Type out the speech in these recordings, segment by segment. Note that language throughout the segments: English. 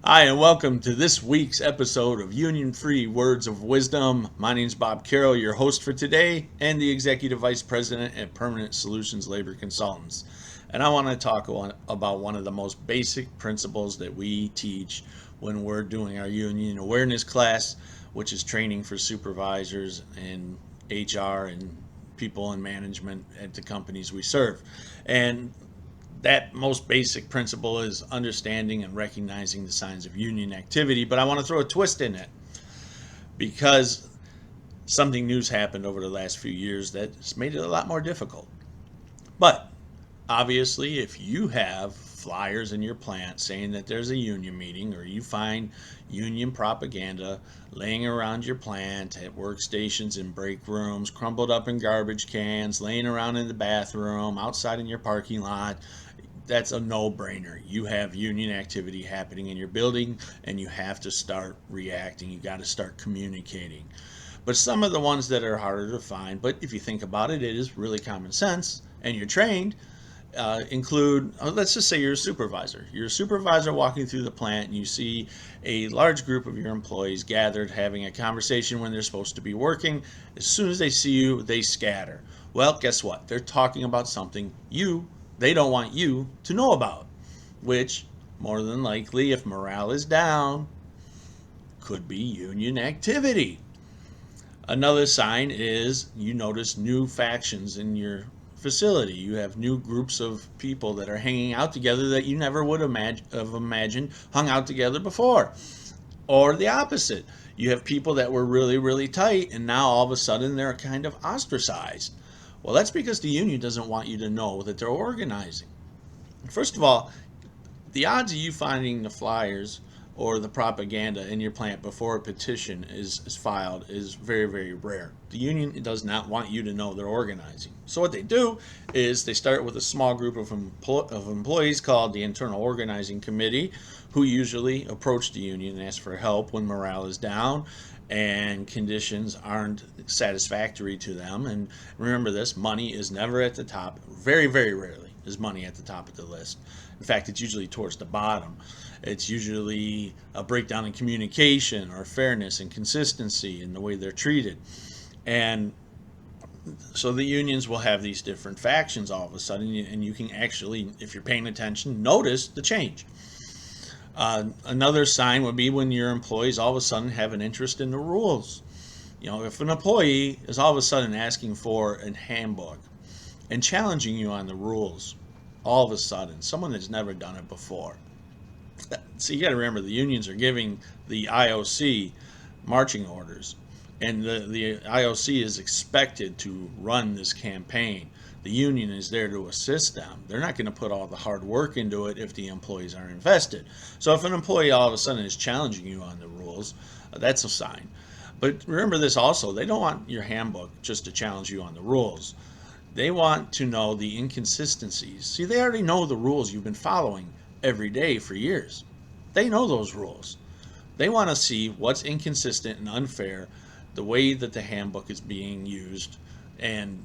Hi, and welcome to this week's episode of Union Free Words of Wisdom. My name is Bob Carroll, your host for today, and the Executive Vice President at Permanent Solutions Labor Consultants. And I want to talk about one of the most basic principles that we teach when we're doing our union awareness class, which is training for supervisors and HR and people in management at the companies we serve. And that most basic principle is understanding and recognizing the signs of union activity, but I want to throw a twist in it because something new's happened over the last few years that's made it a lot more difficult. But obviously, if you have flyers in your plant saying that there's a union meeting, or you find union propaganda laying around your plant at workstations, in break rooms, crumbled up in garbage cans, laying around in the bathroom, outside in your parking lot, that's a no-brainer. You have union activity happening in your building, and you have to start reacting. You got to start communicating. But some of the ones that are harder to find, but if you think about it, it is really common sense, and you're trained, include, let's just say you're a supervisor. You're a supervisor walking through the plant, and you see a large group of your employees gathered having a conversation when they're supposed to be working. As soon as they see you, they scatter. Well, guess what? They're talking about something they don't want you to know about, which more than likely, if morale is down, could be union activity. Another sign is you notice new factions in your facility. You have new groups of people that are hanging out together that you never would have imagined hung out together before. Or the opposite. You have people that were really, really tight, and now all of a sudden they're kind of ostracized. Well, that's because the union doesn't want you to know that they're organizing. First of all, the odds of you finding the flyers or the propaganda in your plant before a petition is filed is very, very rare. The union does not want you to know they're organizing. So what they do is they start with a small group of employees called the Internal Organizing Committee, who usually approach the union and ask for help when morale is down and conditions aren't satisfactory to them. And remember this, money is never at the top. Very, very rarely is money at the top of the list. In fact, it's usually towards the bottom. It's usually a breakdown in communication or fairness and consistency in the way they're treated. And so the unions will have these different factions all of a sudden, and you can actually, if you're paying attention, notice the change. Another sign would be when your employees all of a sudden have an interest in the rules. You know, if an employee is all of a sudden asking for a handbook and challenging you on the rules, all of a sudden, someone that's never done it before. So you got to remember, the unions are giving the IOC marching orders, and the IOC is expected to run this campaign. The union is there to assist them. They're not going to put all the hard work into it if the employees are invested. So if an employee all of a sudden is challenging you on the rules, that's a sign. But remember this also, they don't want your handbook just to challenge you on the rules. They want to know the inconsistencies. See, they already know the rules you've been following every day for years. They know those rules. They want to see what's inconsistent and unfair, the way that the handbook is being used, and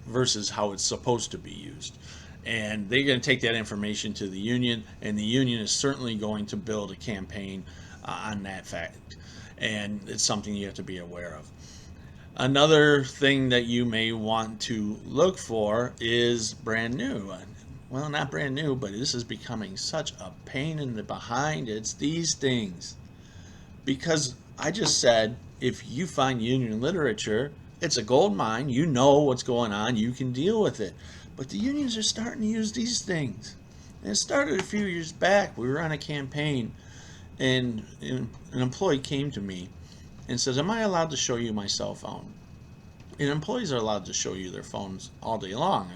versus how it's supposed to be used. And they're going to take that information to the union, and the union is certainly going to build a campaign on that fact. And it's something you have to be aware of. Another thing that you may want to look for is brand new. Well, not brand new, but this is becoming such a pain in the behind. It's these things. Because I just said, if you find union literature, it's a gold mine. You know what's going on. You can deal with it. But the unions are starting to use these things. And it started a few years back. We were on a campaign, and an employee came to me and says, "Am I allowed to show you my cell phone?" And employees are allowed to show you their phones all day long.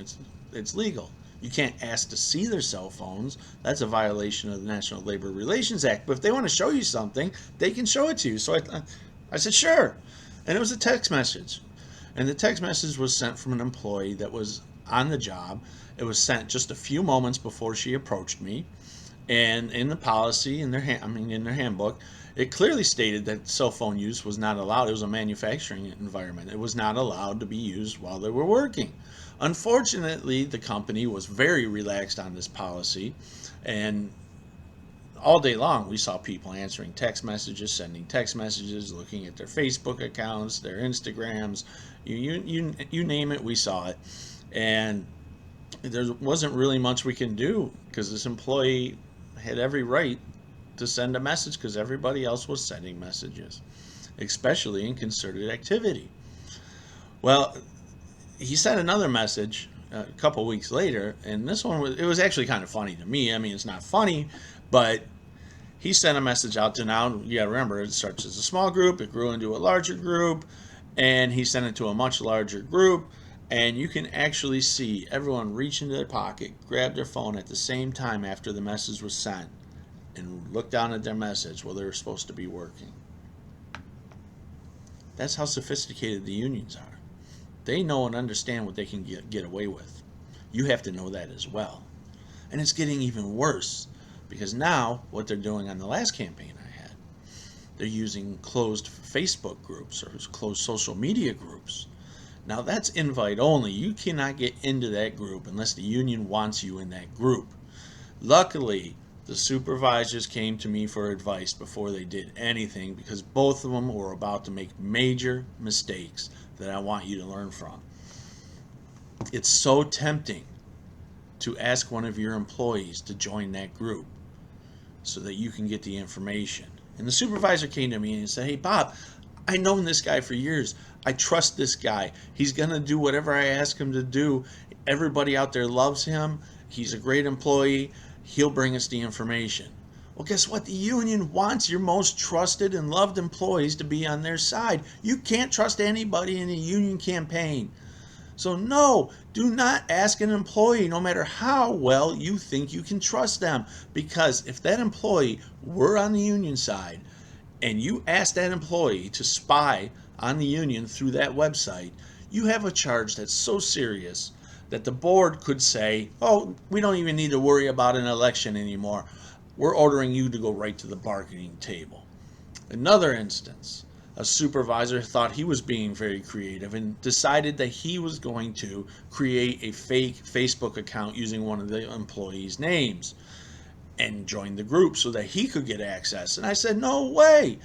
It's legal. You can't ask to see their cell phones. That's a violation of the National Labor Relations Act. But if they want to show you something, they can show it to you. So I said, sure. And it was a text message. And the text message was sent from an employee that was on the job. It was sent just a few moments before she approached me. And in the policy, in their handbook, it clearly stated that cell phone use was not allowed. It was a manufacturing environment. It was not allowed to be used while they were working. Unfortunately, the company was very relaxed on this policy, and all day long, we saw people answering text messages, sending text messages, looking at their Facebook accounts, their Instagrams, you name it, we saw it. And there wasn't really much we can do because this employee had every right to send a message because everybody else was sending messages, especially in concerted activity. Well, he sent another message a couple weeks later, and this one it was actually kind of funny to me. I mean, it's not funny, but he sent a message out to, now you gotta remember, it starts as a small group, it grew into a larger group, and he sent it to a much larger group, and you can actually see everyone reach into their pocket, grab their phone at the same time after the message was sent, and look down at their message while they were supposed to be working. That's how sophisticated the unions are. They know and understand what they can get away with. You have to know that as well. And it's getting even worse because now what they're doing on the last campaign I had, they're using closed Facebook groups or closed social media groups. Now that's invite only. You cannot get into that group unless the union wants you in that group. Luckily, the supervisors came to me for advice before they did anything because both of them were about to make major mistakes that I want you to learn from. It's so tempting to ask one of your employees to join that group so that you can get the information. And the supervisor came to me and said, "Hey, Bob, I've known this guy for years. I trust this guy. He's going to do whatever I ask him to do. Everybody out there loves him. He's a great employee. He'll bring us the information." Well, guess what? The union wants your most trusted and loved employees to be on their side. You can't trust anybody in a union campaign. So no, do not ask an employee, no matter how well you think you can trust them. Because if that employee were on the union side and you ask that employee to spy on the union through that website, you have a charge that's so serious that the board could say, "Oh, we don't even need to worry about an election anymore. We're ordering you to go right to the bargaining table." Another instance, a supervisor thought he was being very creative and decided that he was going to create a fake Facebook account using one of the employees' names and join the group so that he could get access. And I said, "No way.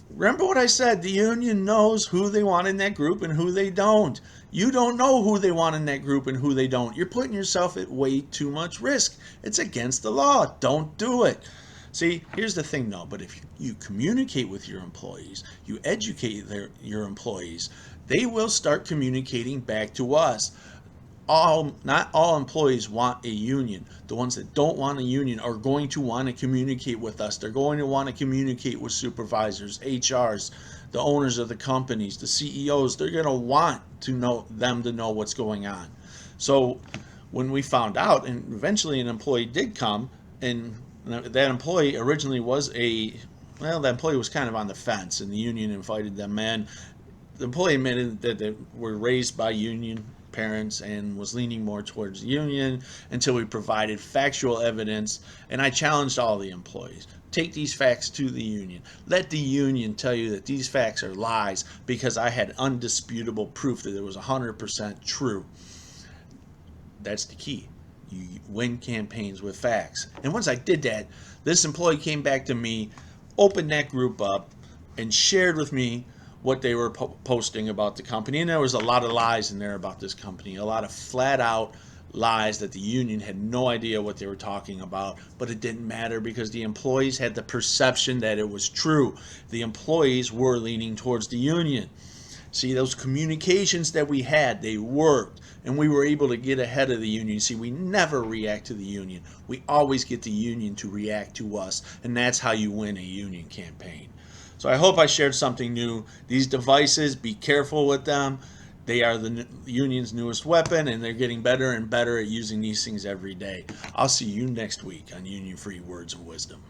Remember what I said, the union knows who they want in that group and who they don't. You don't know who they want in that group and who they don't. You're putting yourself at way too much risk. It's against the law. Don't do it." See, here's the thing though, but if you communicate with your employees, you educate your employees, they will start communicating back to us. Not all employees want a union. The ones that don't want a union are going to want to communicate with us. They're going to want to communicate with supervisors, HRs, the owners of the companies, the CEOs. They're going to want to know what's going on. So when we found out, and eventually an employee did come, and that employee originally that employee was kind of on the fence, and the union invited them in. The employee admitted that they were raised by union parents and was leaning more towards the union until we provided factual evidence. And I challenged all the employees, take these facts to the union. Let the union tell you that these facts are lies, because I had undisputable proof that it was 100% true. That's the key. You win campaigns with facts. And once I did that, this employee came back to me, opened that group up, and shared with me what they were posting about the company. And there was a lot of lies in there about this company, a lot of flat out lies that the union had no idea what they were talking about, but it didn't matter because the employees had the perception that it was true. The employees were leaning towards the union. See, those communications that we had, they worked, and we were able to get ahead of the union. See, we never react to the union. We always get the union to react to us, and that's how you win a union campaign. So I hope I shared something new. These devices, be careful with them. They are the union's newest weapon, and they're getting better and better at using these things every day. I'll see you next week on Union Free Words of Wisdom.